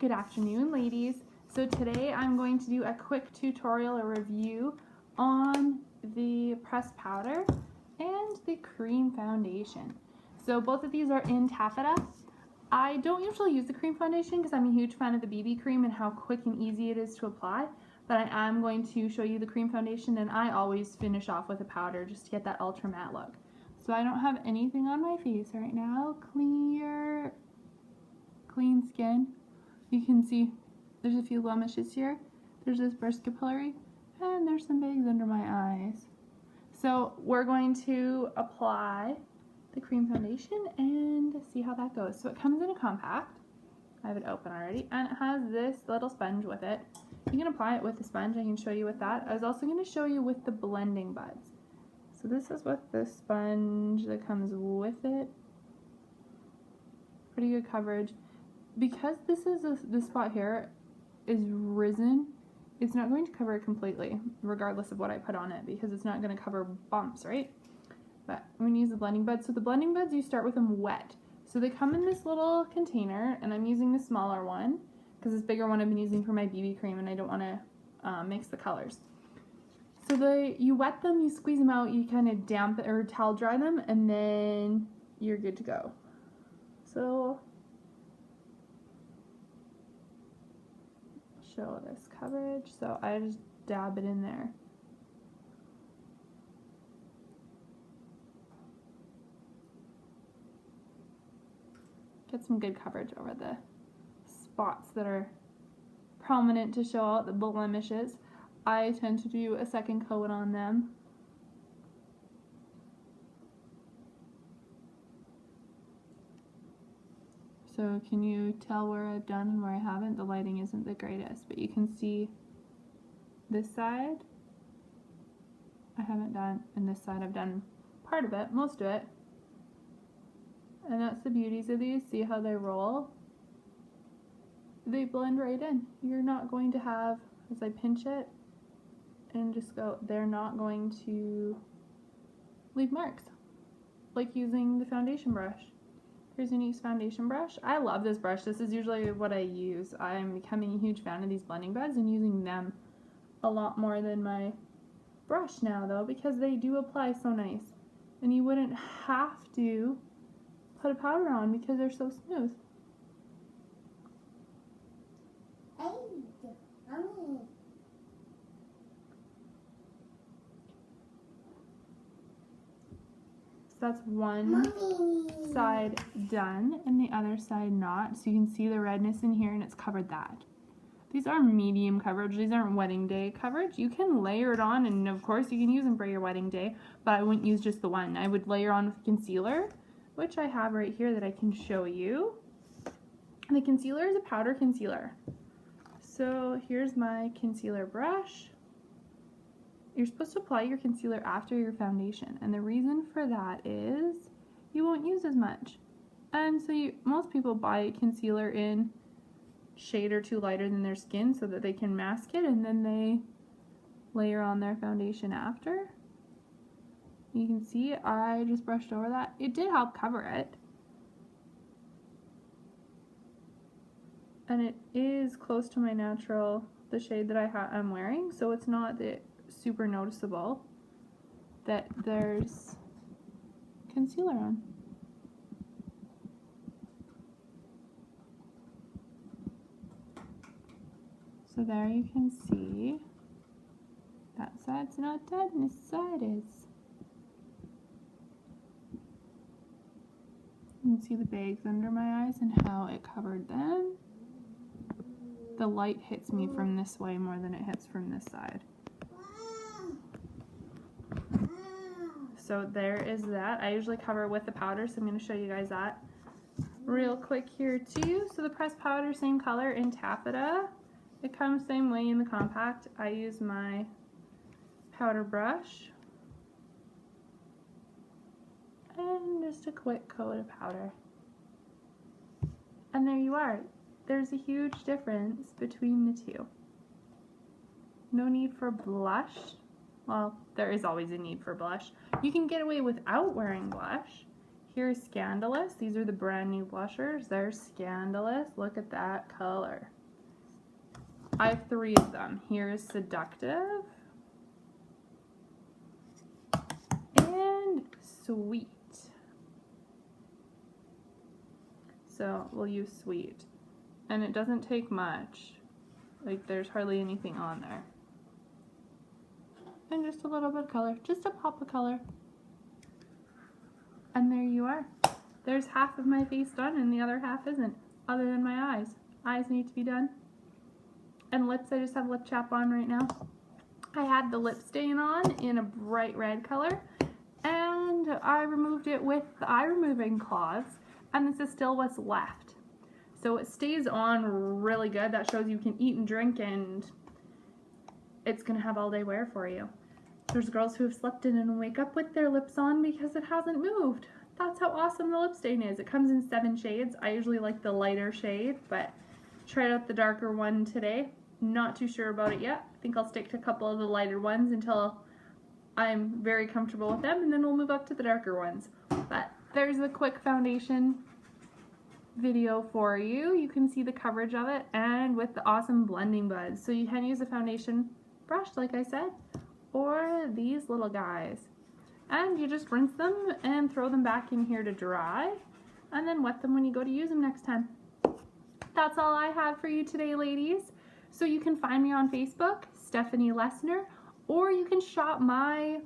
Good afternoon, ladies. So today I'm going to do a quick tutorial or review on the pressed powder and the cream foundation. So both of these are in taffeta. I don't usually use the cream foundation because I'm a huge fan of the BB cream and how quick and easy it is to apply, but I am going to show you the cream foundation, and I always finish off with a powder just to get that ultra matte look. So I don't have anything on my face right now. Clean skin. You can see there's a few blemishes here. There's this burst capillary, and there's some bags under my eyes. So we're going to apply the cream foundation and see how that goes. So it comes in a compact. I have it open already, and it has this little sponge with it. You can apply it with the sponge. I can show you with that. I was also going to show you with the blending buds. So this is with the sponge that comes with it. Pretty good coverage. Because this spot here is risen, it's not going to cover it completely, regardless of what I put on it, because it's not going to cover bumps, right? But I'm going to use the blending buds. So the blending buds, you start with them wet. So they come in this little container, and I'm using the smaller one, because this bigger one I've been using for my BB cream, and I don't want to mix the colors. So you wet them, you squeeze them out, you kind of damp it or towel dry them, and then you're good to go. So show this coverage, so I just dab it in there. Get some good coverage over the spots that are prominent to show out the blemishes. I tend to do a second coat on them. So can you tell where I've done and where I haven't? The lighting isn't the greatest, but you can see this side I haven't done, and this side I've done part of it, most of it. And that's the beauties of these. See how they roll? They blend right in. You're not going to have, as I pinch it and just go, they're not going to leave marks like using the foundation brush. Here's Younique's foundation brush. I love this brush. This is usually what I use. I'm becoming a huge fan of these blending buds and using them a lot more than my brush now, though, because they do apply so nice. And you wouldn't have to put a powder on because they're so smooth. So that's one side done and the other side not. So you can see the redness in here, and it's covered that. These are medium coverage. These aren't wedding day coverage. You can layer it on, and of course you can use them for your wedding day, but I wouldn't use just the one. I would layer on with concealer, which I have right here that I can show you. And the concealer is a powder concealer. So here's my concealer brush. You're supposed to apply your concealer after your foundation, and the reason for that is you won't use as much. And so most people buy concealer in shade or two lighter than their skin so that they can mask it, and then they layer on their foundation after. You can see I just brushed over that. It did help cover it. And it is close to my natural, the shade that I'm wearing, so it's not super noticeable that there's concealer on. So there you can see that side's not done, this side is. You can see the bags under my eyes and how it covered them. The light hits me from this way more than it hits from this side. So there is that. I usually cover with the powder, so I'm going to show you guys that real quick here too. So the pressed powder, same color in taffeta. It comes same way in the compact. I use my powder brush and just a quick coat of powder. And there you are. There's a huge difference between the two. No need for blush. Well, there is always a need for blush. You can get away without wearing blush. Here's Scandalous. These are the brand new blushers. They're Scandalous. Look at that color. I have 3 of them. Here's Seductive and Sweet. So we'll use Sweet. And it doesn't take much. Like, there's hardly anything on there. And just a little bit of color. Just a pop of color. And there you are. There's half of my face done and the other half isn't. Other than my eyes. Eyes need to be done. And lips, I just have lip chap on right now. I had the lip stain on in a bright red color. And I removed it with the eye removing cloths. And this is still what's left. So it stays on really good. That shows you can eat and drink and it's going to have all day wear for you. There's girls who have slept in and wake up with their lips on because it hasn't moved. That's how awesome the lip stain is. It comes in 7 shades. I usually like the lighter shade, but tried out the darker one today. Not too sure about it yet. I think I'll stick to a couple of the lighter ones until I'm very comfortable with them, and then we'll move up to the darker ones. But there's a quick foundation video for you. You can see the coverage of it and with the awesome blending buds. So you can use a foundation brush, like I said, or these little guys. And you just rinse them and throw them back in here to dry, and then wet them when you go to use them next time. That's all I have for you today, ladies. So you can find me on Facebook, Stephanie Lesner, or you can shop my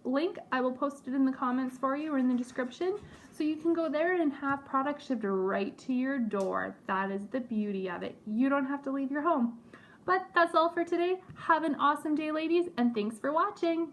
link. I will post it in the comments for you or in the description. So you can go there and have products shipped right to your door. That is the beauty of it. You don't have to leave your home. But that's all for today. Have an awesome day, ladies, and thanks for watching.